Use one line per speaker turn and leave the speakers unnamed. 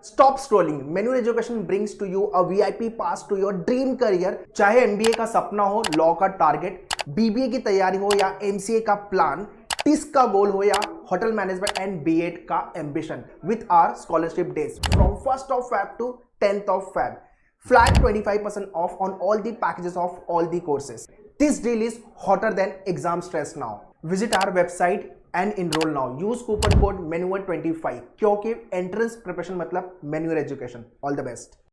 Stop scrolling. Manual Education brings to you a VIP pass to your dream career. चाहे MBA का सपना हो, law का target, BBA की तैयारी हो या MCA का प्लान, टिस का गोल हो या होटल मैनेजमेंट एंड B.Ed का ambition, with our scholarship days from 1st of Feb to 10th of Feb. Flat 25% off on all the packages of all the courses. This deal is hotter than exam stress now. Visit our website and enroll now. Use coupon code MANUAL25 क्योंकि entrance preparation मतलब manual education. All the best.